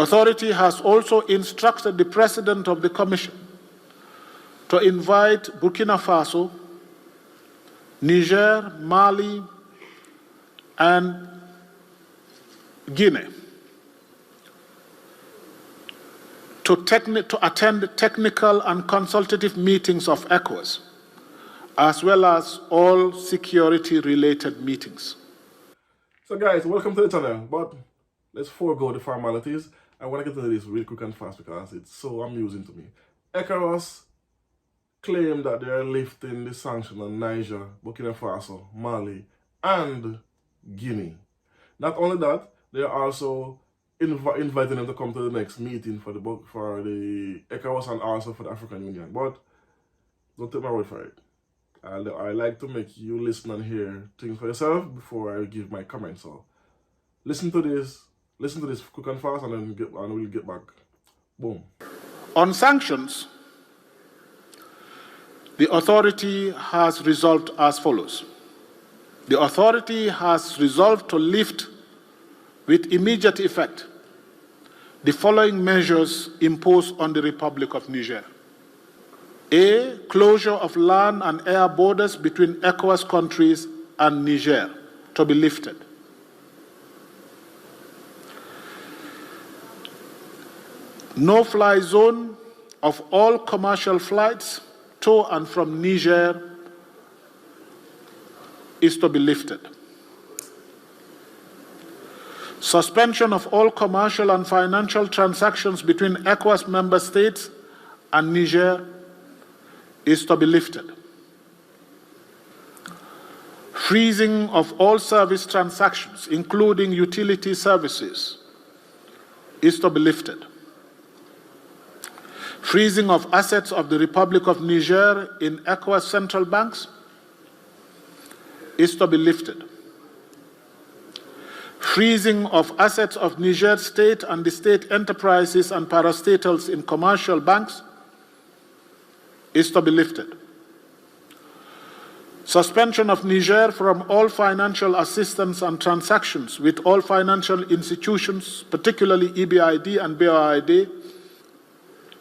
Authority has also instructed the President of the Commission to invite Burkina Faso, Niger, Mali, and Guinea to attend technical and consultative meetings of ECOWAS, as well as all security-related meetings. So guys, welcome to the channel, but let's forego the formalities. I want to get into this real quick and fast because it's so amusing to me. ECOWAS claim that they are lifting the sanctions on Niger, Burkina Faso, Mali, and Guinea. Not only that, they are also inviting them to come to the next meeting for the ECOWAS and also for the African Union. But don't take my word for it. I like to make you listen and hear things for yourself before I give my comments. So listen to this quick and fast, and then we'll get back. Boom. On sanctions, the authority has resolved as follows. The authority has resolved to lift with immediate effect the following measures imposed on the Republic of Niger. A, closure of land and air borders between ECOWAS countries and Niger to be lifted. No-fly zone of all commercial flights to and from Niger is to be lifted. Suspension of all commercial and financial transactions between ECOWAS member states and Niger is to be lifted. Freezing of all service transactions, including utility services, is to be lifted. Freezing of assets of the Republic of Niger in ECOWAS central banks is to be lifted. Freezing of assets of Niger state and the state enterprises and parastatals in commercial banks is to be lifted. Suspension of Niger from all financial assistance and transactions with all financial institutions, particularly EBRD and BRID,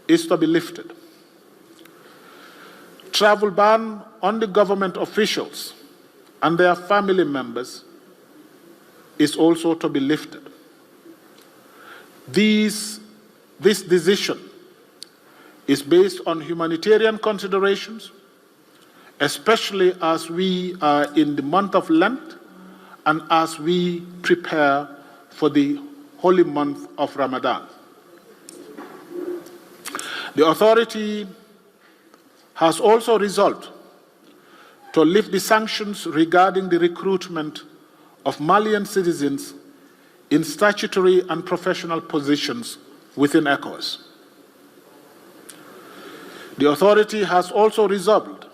is to be lifted. Travel ban on the government officials and their family members is also to be lifted. This decision is based on humanitarian considerations, especially as we are in the month of Lent and as we prepare for the holy month of Ramadan. The authority has also resolved to lift the sanctions regarding the recruitment of Malian citizens in statutory and professional positions within ECOWAS. The authority has also resolved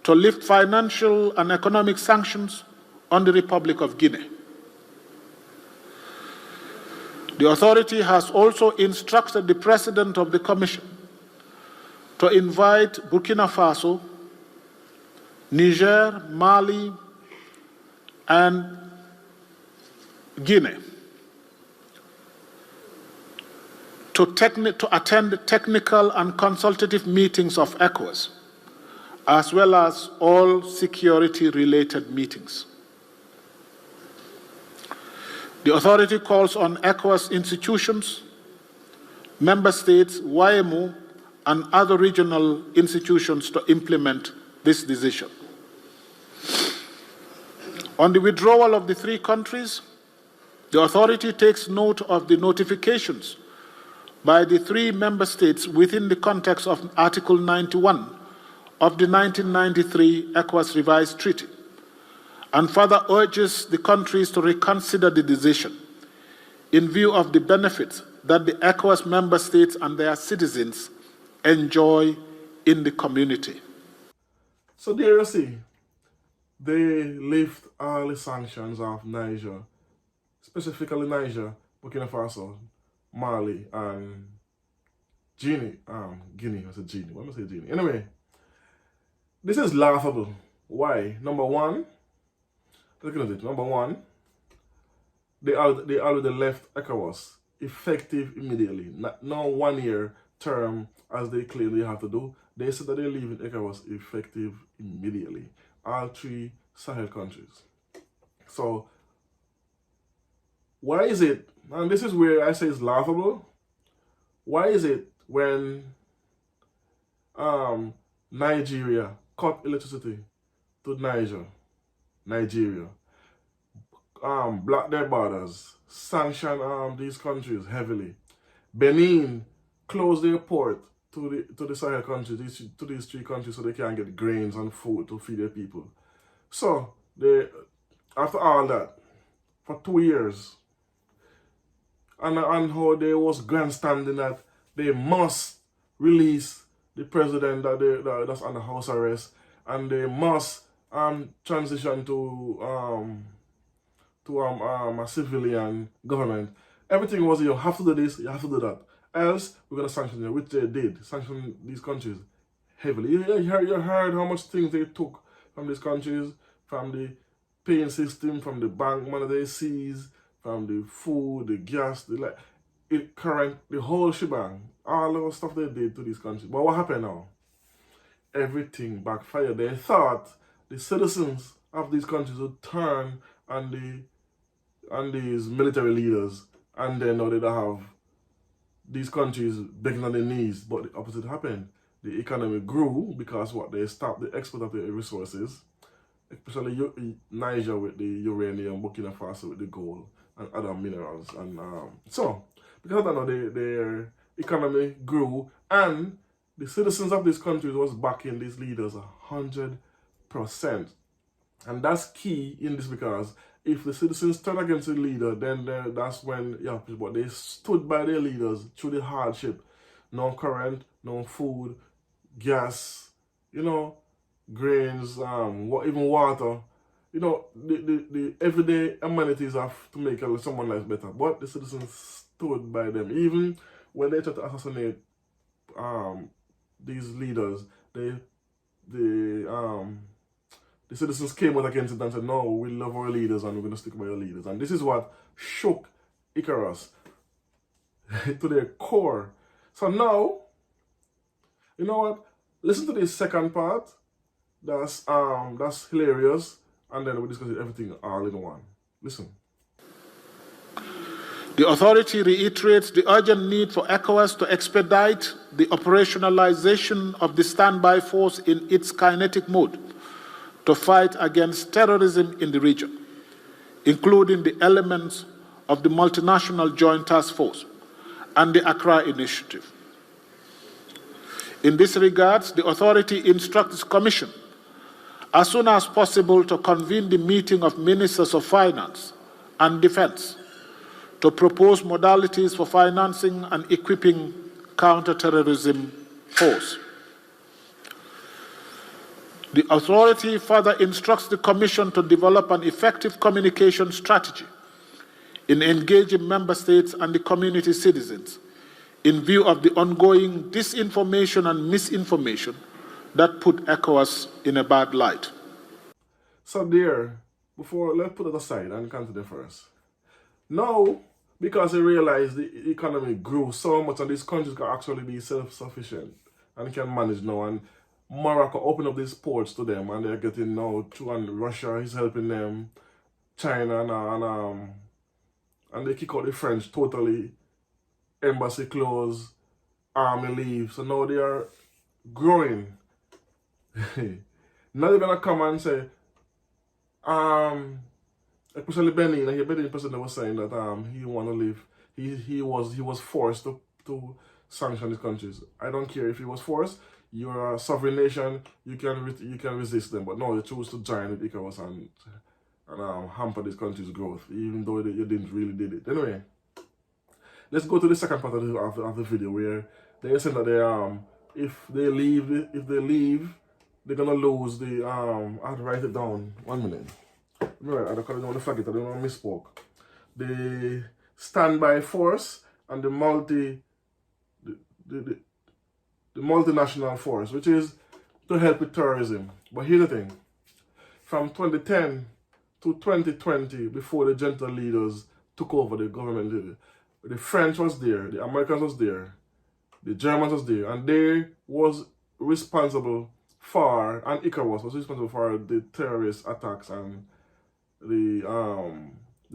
to lift financial and economic sanctions on the Republic of Guinea. The authority has also instructed the President of the Commission to invite Burkina Faso, Niger, Mali, and Guinea to attend technical and consultative meetings of ECOWAS, as well as all security-related meetings. The authority calls on ECOWAS institutions, member states, YMO, and other regional institutions to implement this decision. On the withdrawal of the three countries, the authority takes note of the notifications by the three member states within the context of Article 91 of the 1993 ECOWAS Revised Treaty, and further urges the countries to reconsider the decision in view of the benefits that the ECOWAS member states and their citizens enjoy in the community. So there you see, they lift all the sanctions of Niger, specifically Niger, Burkina Faso, Mali, and Guinea. Guinea, I said Guinea. Why am I saying Guinea? Anyway, this is laughable. Why? Number one, look at it. Number one, they already left ECOWAS effective immediately. Not 1 year term as they claim they have to do. They said that they're leaving ECOWAS effective immediately. All 3 Sahel countries. So, why is it, and this is where I say it's laughable, why is it when Nigeria cut electricity to Nigeria, block their borders, sanction these countries heavily, Benin closed their port to the Sahel countries, to these 3 countries, so they can get grains and food to feed their people. So, they, after all that, for 2 years, and how they was grandstanding that they must release the president that's under house arrest, and they must transition to a civilian government. Everything was, you have to do this, you have to do that, else we're gonna sanction you, which they did, sanction these countries heavily. You heard how much things they took from these countries, from the paying system, from the bank money they seized, from the food, the gas, the whole shebang, all the stuff they did to these countries. But what happened now? Everything backfired. They thought the citizens of these countries would turn on these military leaders, and then now they don't have these countries begging on their knees. But the opposite happened. The economy grew because what, they stopped the export of their resources, especially Niger with the uranium, Burkina Faso with the gold and other minerals. And so, because of that, their economy grew, and the citizens of these countries was backing these leaders 100%. And that's key in this, because if the citizens turn against the leader, then that's when, but they stood by their leaders through the hardship. No current, no food, gas, grains, even water, the everyday amenities have to make someone's life better. But the citizens stood by them. Even when they tried to assassinate these leaders, the citizens came out against it and said, no, we love our leaders and we're going to stick by our leaders. And this is what shook ECOWAS to their core. So now, you know what? Listen to this second part. That's hilarious, and then we discuss everything all in one. Listen. The authority reiterates the urgent need for ECOWAS to expedite the operationalization of the standby force in its kinetic mode to fight against terrorism in the region, including the elements of the multinational joint task force and the Accra Initiative. In this regard, the authority instructs the Commission as soon as possible to convene the meeting of Ministers of Finance and Defense to propose modalities for financing and equipping counter-terrorism force. The authority further instructs the Commission to develop an effective communication strategy in engaging Member States and the community citizens in view of the ongoing disinformation and misinformation that put ECOWAS in a bad light. So there, let's put it aside and continue first. Now, because they realized the economy grew so much and these countries can actually be self-sufficient and can manage now, and Morocco opened up these ports to them, and they're getting now through, and Russia is helping them, China, and they kick out the French totally, embassy closed, army leave, so now they are growing. Now they're gonna come and say, especially Benin, the Benin president was saying that he want to leave. He was forced to sanction these countries. I don't care if he was forced. You're a sovereign nation. You can resist them. But no, they choose to join with ECOWAS and hamper this country's growth, even though you didn't really did it. Anyway, let's go to the second part of the video where they said that if they leave, they're gonna lose the I have to write it down. 1 minute. Right, I don't want to flag it. I don't want to misspoke. The standby force and the multinational force, which is to help with terrorism. But here's the thing: from 2010 to 2020, before the junta leaders took over the government, The French was there, the Americans was there, the Germans was there, and they was responsible for, and ECOWAS was responsible for the terrorist attacks and the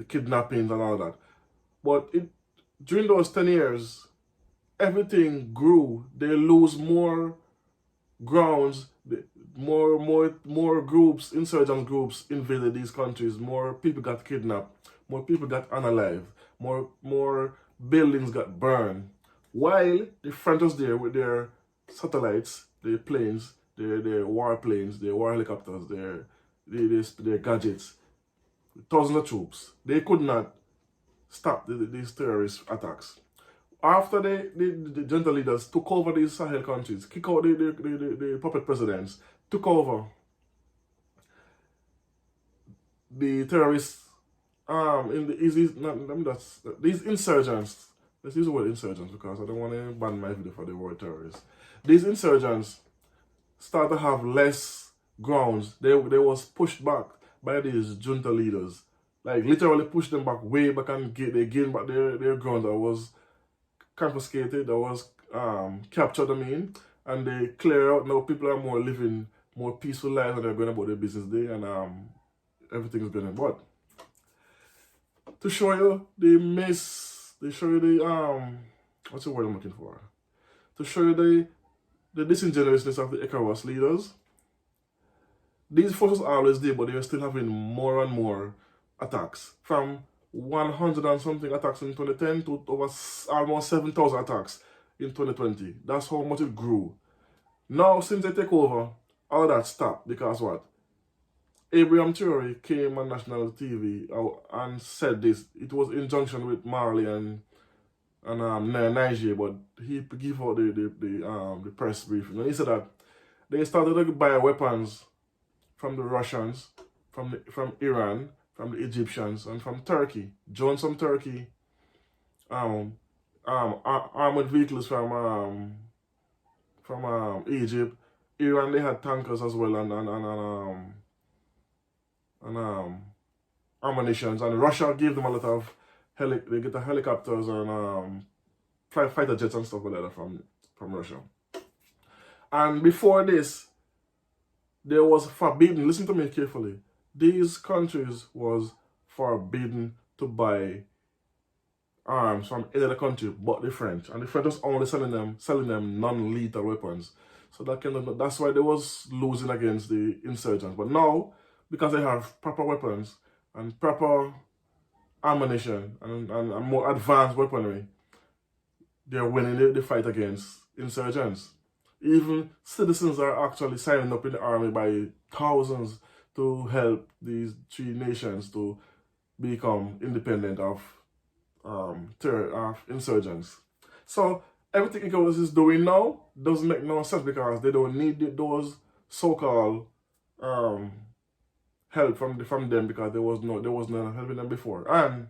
kidnappings and all that. But during those 10 years, everything grew. They lose more grounds, more groups, insurgent groups invaded these countries, more people got kidnapped, more people got unalive, more buildings got burned. While the French was there with their satellites, their planes, their warplanes, their war helicopters, their gadgets, thousands of troops, they could not stop these terrorist attacks. After the junta leaders took over these Sahel countries, kick out the puppet presidents, took over the terrorists, these insurgents, let's use the word insurgents because I don't want to ban my video for the word terrorists. These insurgents start to have less grounds. They was pushed back by these junta leaders. Like literally pushed them back way back, and they gained back their ground that was confiscated, that was captured, and they clear out. Now people are living more peaceful lives, and they're going about their business day, and everything's going on. But to show you what's the word I'm looking for? To show you the disingenuousness of the ECOWAS leaders. These forces are always there, but they are still having more and more attacks. From 100 and something attacks in 2010 to over almost 7,000 attacks in 2020. That's how much it grew. Now, since they take over, all that stopped because what? Abraham Traore came on national TV and said this. It was in junction with Mali and Niger, but he gave out the press briefing. And he said that they started to buy weapons from the Russians, from Iran, from the Egyptians, and from Turkey. Joined some Turkey armored vehicles from Egypt. Iran, they had tankers as well, and ammunitions, and Russia gave them a lot of they get the helicopters and fighter jets and stuff like that from Russia. And before this, there was forbidden, listen to me carefully, these countries was forbidden to buy arms from any other country but the French, and the French was only selling them non-lethal weapons. So that's why they was losing against the insurgents. But now, because they have proper weapons and proper ammunition and more advanced weaponry, they're winning the fight against insurgents. Even citizens are actually signing up in the army by thousands to help these three nations to become independent of insurgents. So everything ECOWAS is doing now doesn't make no sense because they don't need those so-called help from them because there was no helping them before. And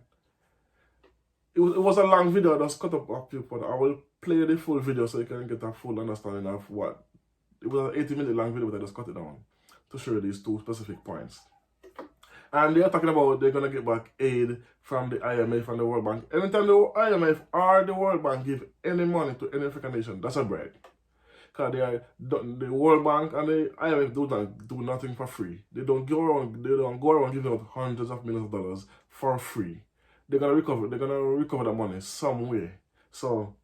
it was a long video that's cut up of people. I will play the full video so you can get a full understanding of what. It was an 80-minute long video, but I just cut it down to show you these two specific points. And they're talking about they're gonna get back aid from the IMF and the World Bank. Anytime the IMF or the World Bank give any money to any African nation, that's a bribe. Because the World Bank and the IMF do nothing for free. They don't go around giving out hundreds of millions of dollars for free. They're gonna recover that money some way. So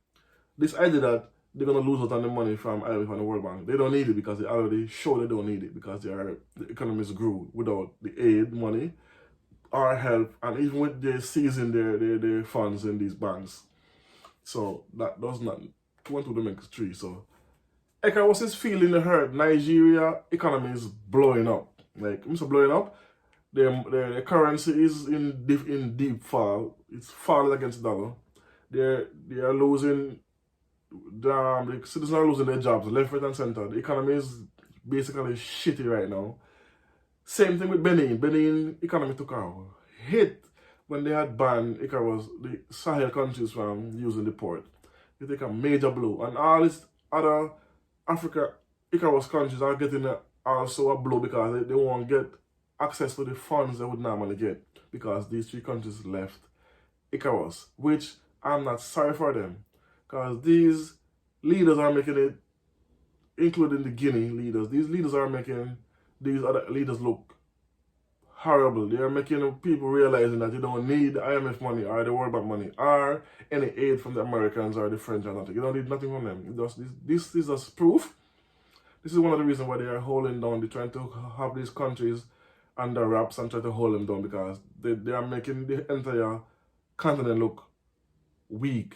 this idea that they're gonna lose out on the money from IMF and the World Bank, they don't need it because they already show they don't need it because the economies grew without the aid money or help, and even with they seizing their funds in these banks. So that does not 1 2 make 3. So ECOWAS is feeling the hurt. Nigeria economy is blowing up. Like it's blowing up. Their currency is in deep fall. It's falling against the dollar. They are losing. The citizens are losing their jobs left, right, and center. The economy is basically shitty right now. Same thing with Benin. Benin economy took a hit when they had banned ECOWAS, the Sahel countries, from using the port. They take a major blow, and all these other Africa ECOWAS countries are getting also a blow because they won't get access to the funds they would normally get because these 3 countries left ECOWAS, which I'm not sorry for them. Because these leaders are making it, including the Guinea leaders, these leaders are making these other leaders look horrible. They are making people realizing that you don't need IMF money or the World Bank money or any aid from the Americans or the French or nothing. You don't need nothing from them. This is just proof. This is one of the reasons why they are holding down. They're trying to have these countries under wraps and try to hold them down because they are making the entire continent look weak.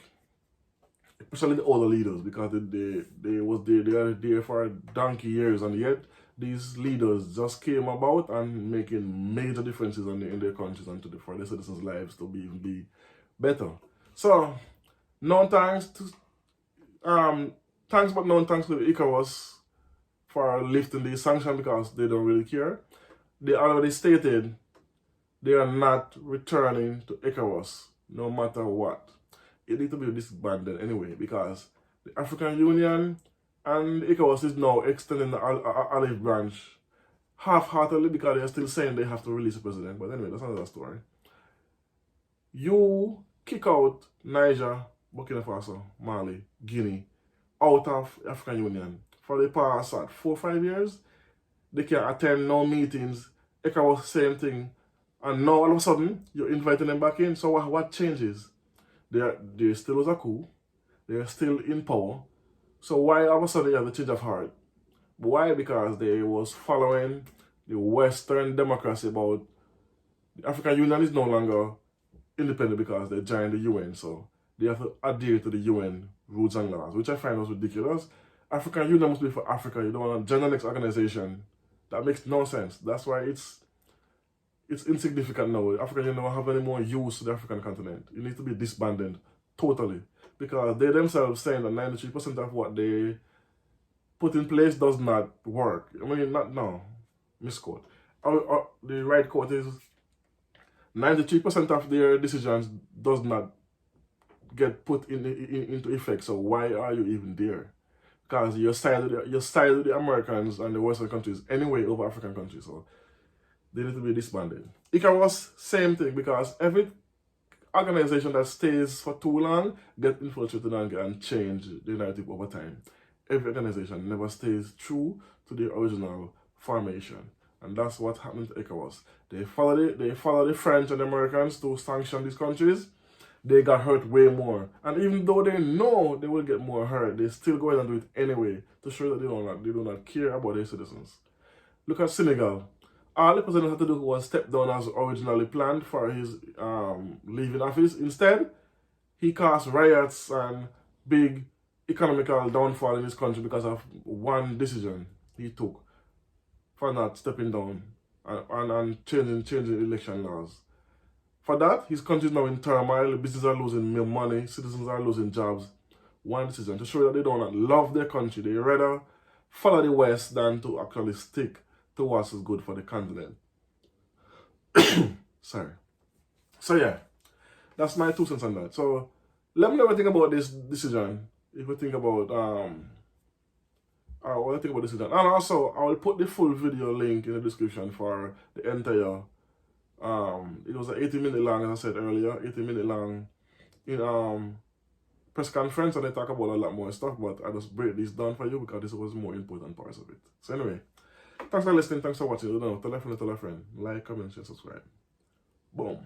Especially the older leaders, because they are there for donkey years, and yet these leaders just came about and making major differences in their countries and for their citizens' lives to be better. So, no thanks to thanks but no thanks to the ECOWAS for lifting these sanctions because they don't really care. They already stated they are not returning to ECOWAS no matter what. It needs to be disbanded anyway because the African Union and ECOWAS is now extending the olive branch half-heartedly because they are still saying they have to release the president. But anyway, that's another story. You kick out Niger, Burkina Faso, Mali, Guinea out of the African Union for the past 4 or 5 years. They can't attend no meetings. ECOWAS same thing. And now all of a sudden, you're inviting them back in. So what changes? There still was a coup. They're still in power. So why all of a sudden you have a change of heart? Why? Because they was following the Western democracy about the African Union is no longer independent because they joined the UN. So they have to adhere to the UN rules and laws, which I find was ridiculous. African Union must be for Africa. You don't want to join the next organization. That makes no sense. That's why it's insignificant now. African Union don't have any more use to the African continent. It needs to be disbanded totally. Because they themselves saying that 93% of what they put in place does not work. I mean, no, misquote. The right quote is 93% of their decisions does not get put into effect. So why are you even there? Because you're sided with the Americans and the Western countries anyway over African countries. So they need to be disbanded. ECOWAS, same thing, because every organization that stays for too long get infiltrated and change the narrative over time. Every organization never stays true to the original formation. And that's what happened to ECOWAS. They follow the French and the Americans to sanction these countries. They got hurt way more. And even though they know they will get more hurt, they still go ahead and do it anyway to show that they do not care about their citizens. Look at Senegal. All the president had to do was step down as originally planned for his leaving office. Instead, he caused riots and big economical downfall in his country because of one decision he took for not stepping down and changing election laws. For that, his country is now in turmoil. Businesses are losing money. Citizens are losing jobs. One decision to show that they don't love their country. They rather follow the West than to actually stick to what's good for the continent. Sorry. So yeah, that's my 2 cents on that. So let me know what you think about this decision. If you think about what you think about this decision. And also I will put the full video link in the description for the entire it was an 80-minute long, as I said earlier, 80-minute long in press conference, and they talk about a lot more stuff, but I just break this down for you because this was more important parts of it. So anyway, thanks for listening, thanks for watching. Tell a friend, like, comment, share, subscribe. Boom.